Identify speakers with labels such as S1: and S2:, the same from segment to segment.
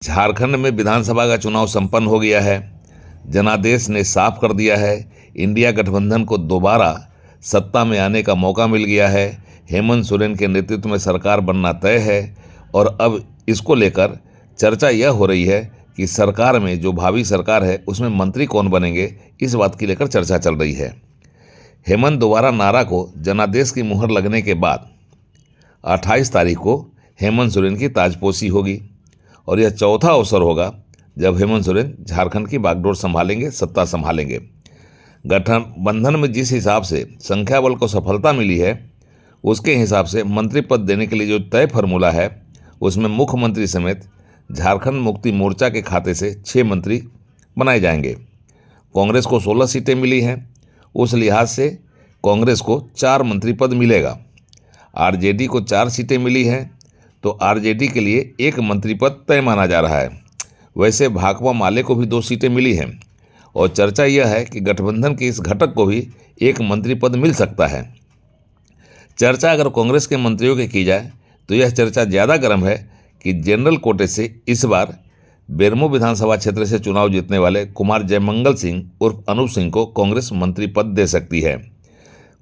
S1: झारखंड में विधानसभा का चुनाव संपन्न हो गया है। जनादेश ने साफ कर दिया है, इंडिया गठबंधन को दोबारा सत्ता में आने का मौका मिल गया है। हेमंत सोरेन के नेतृत्व में सरकार बनना तय है और अब इसको लेकर चर्चा यह हो रही है कि सरकार में जो भावी सरकार है उसमें मंत्री कौन बनेंगे, इस बात की लेकर चर्चा चल रही है। हेमंत दोबारा नारा को जनादेश की मुहर लगने के बाद 28 तारीख को हेमंत सोरेन की ताजपोशी होगी और यह चौथा अवसर होगा जब हेमंत सोरेन झारखंड की बागडोर संभालेंगे, सत्ता संभालेंगे। गठबंधन में जिस हिसाब से संख्या बल को सफलता मिली है उसके हिसाब से मंत्री पद देने के लिए जो तय फार्मूला है उसमें मुख्यमंत्री समेत झारखंड मुक्ति मोर्चा के खाते से 6 मंत्री बनाए जाएंगे। कांग्रेस को 16 सीटें मिली हैं, उस लिहाज से कांग्रेस को 4 मंत्री पद मिलेगा। आरजेडी को 4 सीटें मिली हैं तो आरजेडी के लिए 1 मंत्री पद तय माना जा रहा है। वैसे भाकपा माले को भी 2 सीटें मिली हैं और चर्चा यह है कि गठबंधन के इस घटक को भी 1 मंत्री पद मिल सकता है। चर्चा अगर कांग्रेस के मंत्रियों की की जाए तो यह चर्चा ज़्यादा गर्म है कि जनरल कोटे से इस बार बेरमो विधानसभा क्षेत्र से चुनाव जीतने वाले कुमार जयमंगल सिंह उर्फ अनूप सिंह को कांग्रेस मंत्री पद दे सकती है।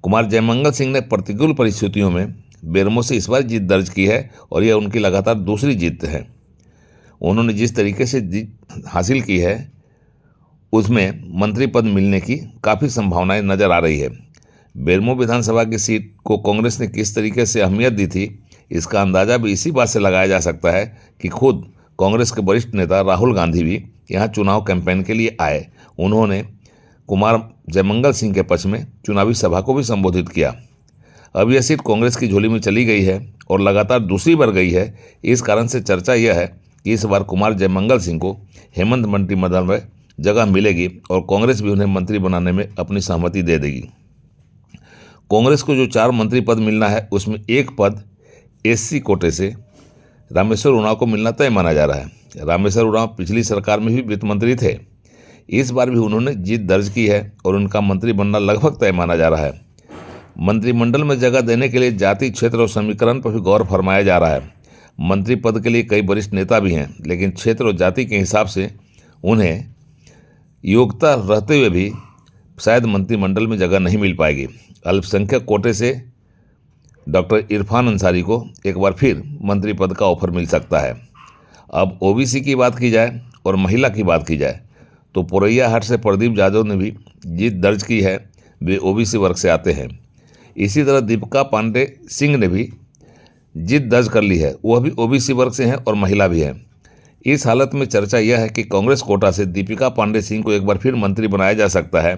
S1: कुमार जयमंगल सिंह ने प्रतिकूल परिस्थितियों में बेरमो से इस बार जीत दर्ज की है और यह उनकी लगातार दूसरी जीत है। उन्होंने जिस तरीके से जीत हासिल की है उसमें मंत्री पद मिलने की काफ़ी संभावनाएं नज़र आ रही है। बेरमो विधानसभा की सीट को कांग्रेस ने किस तरीके से अहमियत दी थी, इसका अंदाज़ा भी इसी बात से लगाया जा सकता है कि खुद कांग्रेस के वरिष्ठ नेता राहुल गांधी भी यहाँ चुनाव कैंपेन के लिए आए। उन्होंने कुमार जयमंगल सिंह के पक्ष में चुनावी सभा को भी संबोधित किया। अब यह सीट कांग्रेस की झोली में चली गई है और लगातार दूसरी बार गई है। इस कारण से चर्चा यह है कि इस बार कुमार जयमंगल सिंह को हेमंत मंत्रिमंडल में जगह मिलेगी और कांग्रेस भी उन्हें मंत्री बनाने में अपनी सहमति दे देगी। कांग्रेस को जो 4 मंत्री पद मिलना है उसमें 1 पद एससी कोटे से रामेश्वर उरांव को मिलना तय माना जा रहा है। रामेश्वर उरांव पिछली सरकार में भी वित्त मंत्री थे। इस बार भी उन्होंने जीत दर्ज की है और उनका मंत्री बनना लगभग तय माना जा रहा है। मंत्रिमंडल में जगह देने के लिए जाति, क्षेत्र और समीकरण पर भी गौर फरमाया जा रहा है। मंत्री पद के लिए कई वरिष्ठ नेता भी हैं, लेकिन क्षेत्र और जाति के हिसाब से उन्हें योग्यता रहते हुए भी शायद मंत्रिमंडल में जगह नहीं मिल पाएगी। अल्पसंख्यक कोटे से डॉक्टर इरफान अंसारी को एक बार फिर मंत्री पद का ऑफर मिल सकता है। अब ओबीसी की बात की जाए और महिला की बात की जाए तो पोरैयाहाट से प्रदीप यादव ने भी जीत दर्ज की है। वे ओबीसी वर्ग से आते हैं। इसी तरह दीपिका पांडे सिंह ने भी जीत दर्ज कर ली है, वह भी ओबीसी वर्ग से हैं और महिला भी हैं। इस हालत में चर्चा यह है कि कांग्रेस कोटा से दीपिका पांडे सिंह को एक बार फिर मंत्री बनाया जा सकता है।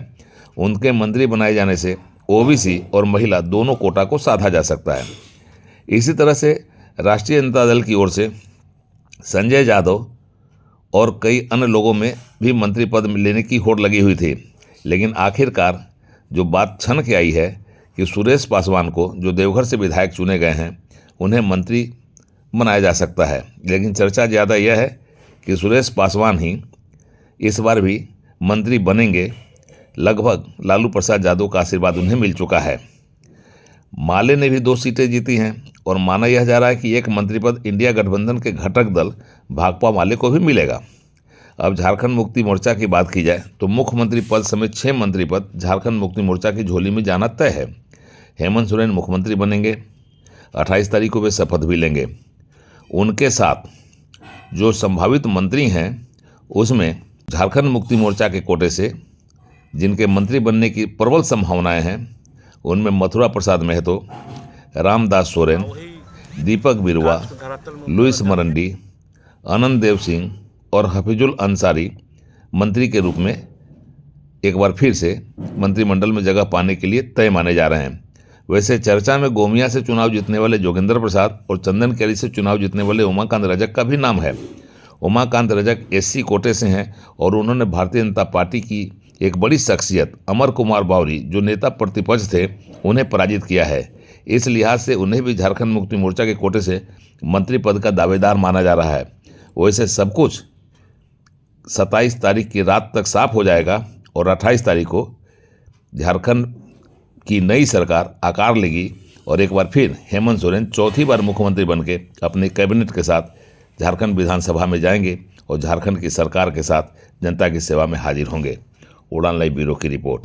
S1: उनके मंत्री बनाए जाने से ओबीसी और महिला दोनों कोटा को साधा जा सकता है। इसी तरह से राष्ट्रीय जनता दल की ओर से संजय यादव और कई अन्य लोगों में भी मंत्री पद लेने की होड़ लगी हुई थी, लेकिन आखिरकार जो बात छन के आई है कि सुरेश पासवान को, जो देवघर से विधायक चुने गए हैं, उन्हें मंत्री बनाया जा सकता है। लेकिन चर्चा ज़्यादा यह है कि सुरेश पासवान ही इस बार भी मंत्री बनेंगे। लगभग लालू प्रसाद यादव का आशीर्वाद उन्हें मिल चुका है। माले ने भी 2 सीटें जीती हैं और माना यह जा रहा है कि 1 मंत्री पद इंडिया गठबंधन के घटक दल भाकपा माले को भी मिलेगा। अब झारखंड मुक्ति मोर्चा की बात की जाए तो मुख्यमंत्री पद समेत 6 मंत्री पद झारखंड मुक्ति मोर्चा की झोली में जाना तय है। हेमंत सोरेन मुख्यमंत्री बनेंगे। 28 तारीख को वे शपथ भी लेंगे। उनके साथ जो संभावित मंत्री हैं उसमें झारखंड मुक्ति मोर्चा के कोटे से जिनके मंत्री बनने की प्रबल संभावनाएं हैं उनमें मथुरा प्रसाद महतो, रामदास सोरेन, दीपक बिरुवा, लुइस मरंडी, आनंद देव सिंह और हफीजुल अंसारी मंत्री के रूप में एक बार फिर से मंत्रिमंडल में जगह पाने के लिए तय माने जा रहे हैं। वैसे चर्चा में गोमिया से चुनाव जीतने वाले जोगेंद्र प्रसाद और चंदन कैली से चुनाव जीतने वाले उमाकांत रजक का भी नाम है। उमाकांत रजक एससी कोटे से हैं और उन्होंने भारतीय जनता पार्टी की एक बड़ी शख्सियत अमर कुमार बावरी, जो नेता प्रतिपक्ष थे, उन्हें पराजित किया है। इस लिहाज से उन्हें भी झारखंड मुक्ति मोर्चा के कोटे से मंत्री पद का दावेदार माना जा रहा है। वैसे सब कुछ 27 तारीख की रात तक साफ हो जाएगा और 28 तारीख को झारखंड की नई सरकार आकार लेगी और एक बार फिर हेमंत सोरेन चौथी बार मुख्यमंत्री बनके अपने कैबिनेट के साथ झारखंड विधानसभा में जाएंगे और झारखंड की सरकार के साथ जनता की सेवा में हाजिर होंगे। उड़ान लाइव ब्यूरो की रिपोर्ट।